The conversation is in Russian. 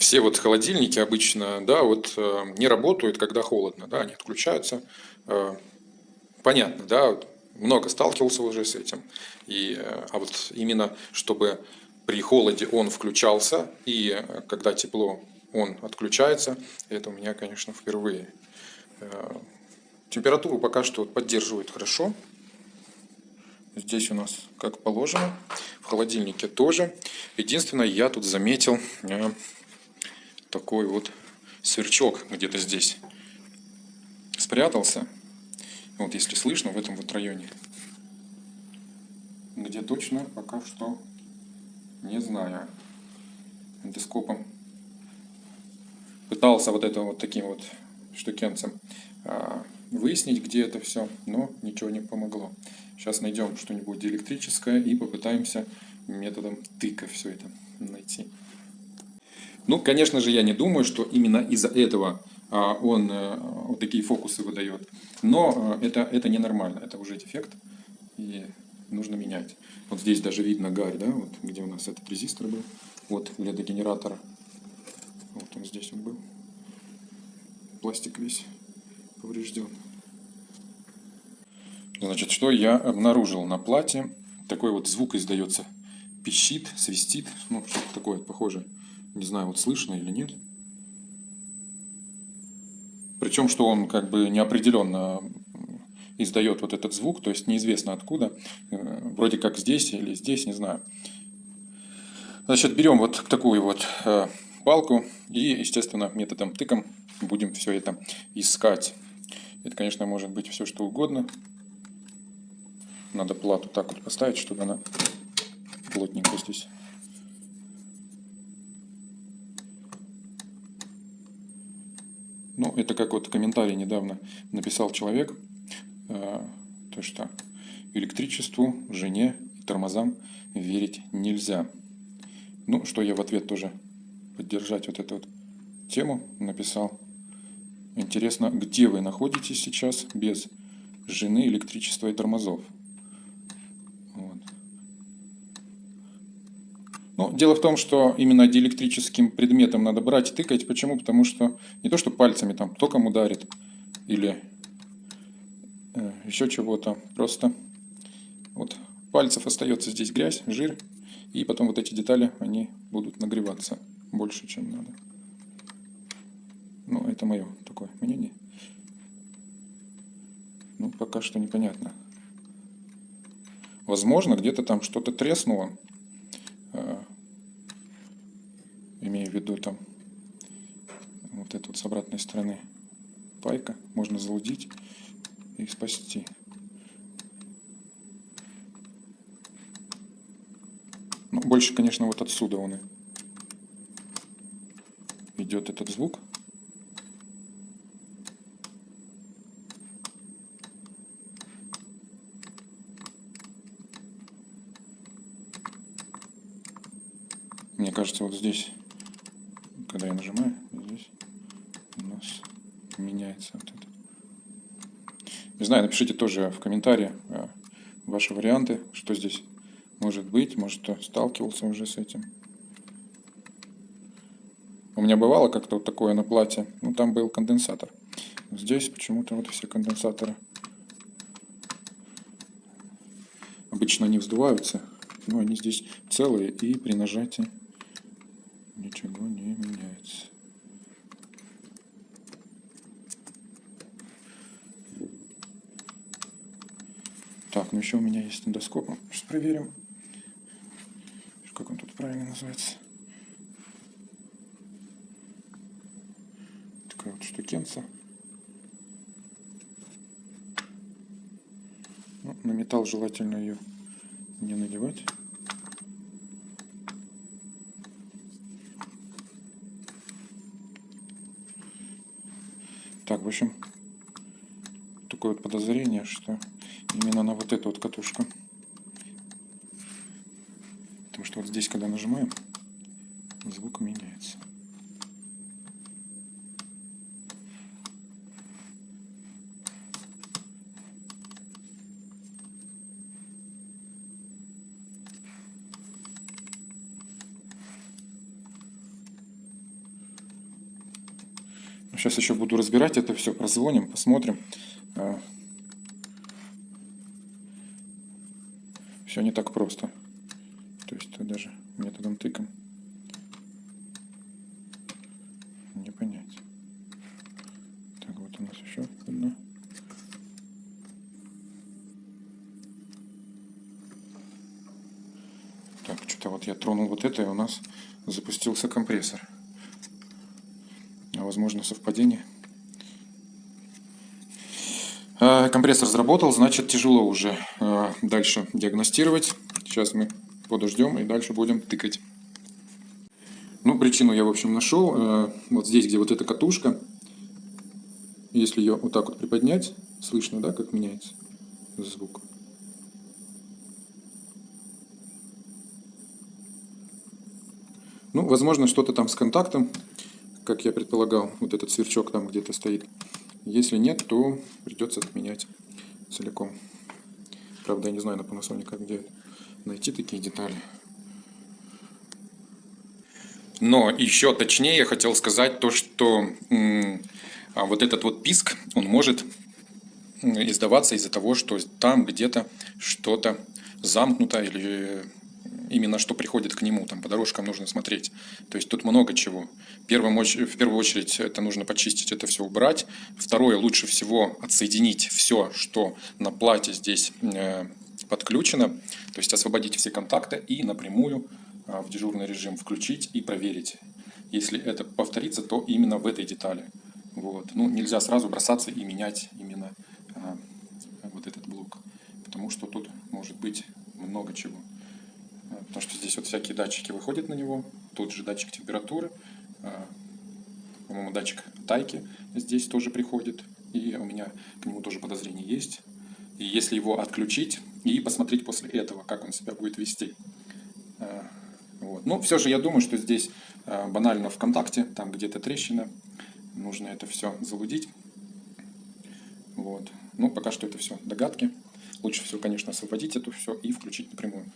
Все вот холодильники обычно, да, вот не работают, когда холодно, да, они отключаются. Э, Понятно, да, вот много сталкивался уже с этим. А вот именно чтобы при холоде он включался, и когда тепло он отключается, это у меня, конечно, впервые. Температуру пока что поддерживает хорошо. Здесь у нас как положено. В холодильнике тоже. Единственное, я тут заметил такой вот сверчок где-то здесь спрятался. Вот если слышно, в этом вот районе. Где точно, пока что не знаю. Эндоскопом пытался вот это вот таким вот штукенцем выяснить, где это все, но ничего не помогло. Сейчас найдем что-нибудь электрическое и попытаемся методом тыка все это найти. Ну, конечно же, я не думаю, что именно из-за этого он вот такие фокусы выдает. Но это ненормально, это уже дефект, и нужно менять. Вот здесь даже видно гарь, да, вот где у нас этот резистор был, вот для дегенератора. Вот он здесь вот был. Пластик весь поврежден. Значит, что я обнаружил на плате? Такой вот звук издается. Пищит, свистит. Ну, что-то такое похоже. Не знаю, вот слышно или нет. Причем, что он как бы неопределенно издает вот этот звук, то есть неизвестно откуда. Вроде как здесь или здесь, не знаю. Значит, берем вот такую вот палку и, естественно, методом тыком будем все это искать. Это, конечно, может быть все что угодно. Надо плату так вот поставить, чтобы она плотненько здесь. Ну, это как вот комментарий недавно написал человек, то что электричеству, жене и тормозам верить нельзя. Ну, что я в ответ тоже поддержать вот эту вот тему написал. Интересно, где вы находитесь сейчас без жены, электричества и тормозов? Вот. Ну, дело в том, что именно диэлектрическим предметом надо брать и тыкать. Почему? Потому что не то, что пальцами там током ударит или еще чего-то. Просто вот пальцев остается здесь грязь, жир, и потом вот эти детали, они будут нагреваться больше, чем надо. Ну, это мое такое мнение. Ну, пока что непонятно. Возможно, где-то там что-то треснуло. Имею в виду там вот это вот с обратной стороны пайка. Можно залудить и спасти. Ну, больше, конечно, вот отсюда он идет этот звук. Мне кажется, вот здесь, когда я нажимаю, здесь у нас меняется вот это. Не знаю, напишите тоже в комментарии ваши варианты, что здесь может быть, может, кто сталкивался уже с этим. У меня бывало как-то вот такое на плате, ну там был конденсатор. Здесь почему-то вот все конденсаторы обычно не вздуваются, но они здесь целые, и при нажатии ничего не меняется. Так, ну еще у меня есть эндоскоп. Сейчас проверим, как он тут правильно называется. Такая вот штукенца. Ну, на металл желательно ее не надевать. Так, в общем, такое вот подозрение, что именно на вот эту вот катушку. Потому что вот здесь, когда нажимаем, звук меняется. Сейчас еще буду разбирать это все, прозвоним, посмотрим. Все не так просто. То есть это даже методом тыком не понять. Так, вот у нас еще одна. Так, что-то вот я тронул вот это, и у нас запустился компрессор. Возможно, совпадение. Компрессор заработал, значит тяжело уже дальше диагностировать. Сейчас мы подождем и дальше будем тыкать. Ну, причину я, в общем, нашел. Вот здесь, где вот эта катушка. Если ее вот так вот приподнять, слышно, да, как меняется звук. Ну, возможно, что-то там с контактом, как я предполагал, вот этот сверчок там где-то стоит. Если нет, то придется отменять целиком. Правда, я не знаю на Panasonic, где найти такие детали. Но еще точнее я хотел сказать то, что вот этот вот писк, он может издаваться из-за того, что там где-то что-то замкнуто или именно что приходит к нему, там по дорожкам нужно смотреть. То есть тут много чего. В первую очередь это нужно почистить, это все убрать. Второе, лучше всего отсоединить все, что на плате здесь подключено, то есть освободить все контакты и напрямую в дежурный режим включить и проверить. Если это повторится, то именно в этой детали. Вот. Ну, нельзя сразу бросаться и менять именно вот этот блок, потому что тут может быть много чего. Потому что здесь вот всякие датчики выходят на него, тут же датчик температуры, по-моему, датчик тайки здесь тоже приходит, и у меня к нему тоже подозрение есть. И если его отключить и посмотреть после этого, как он себя будет вести. Вот. Но все же я думаю, что здесь банально в контакте, там где-то трещина, нужно это все залудить. Вот. Ну, пока что это все догадки. Лучше всего, конечно, освободить это все и включить напрямую.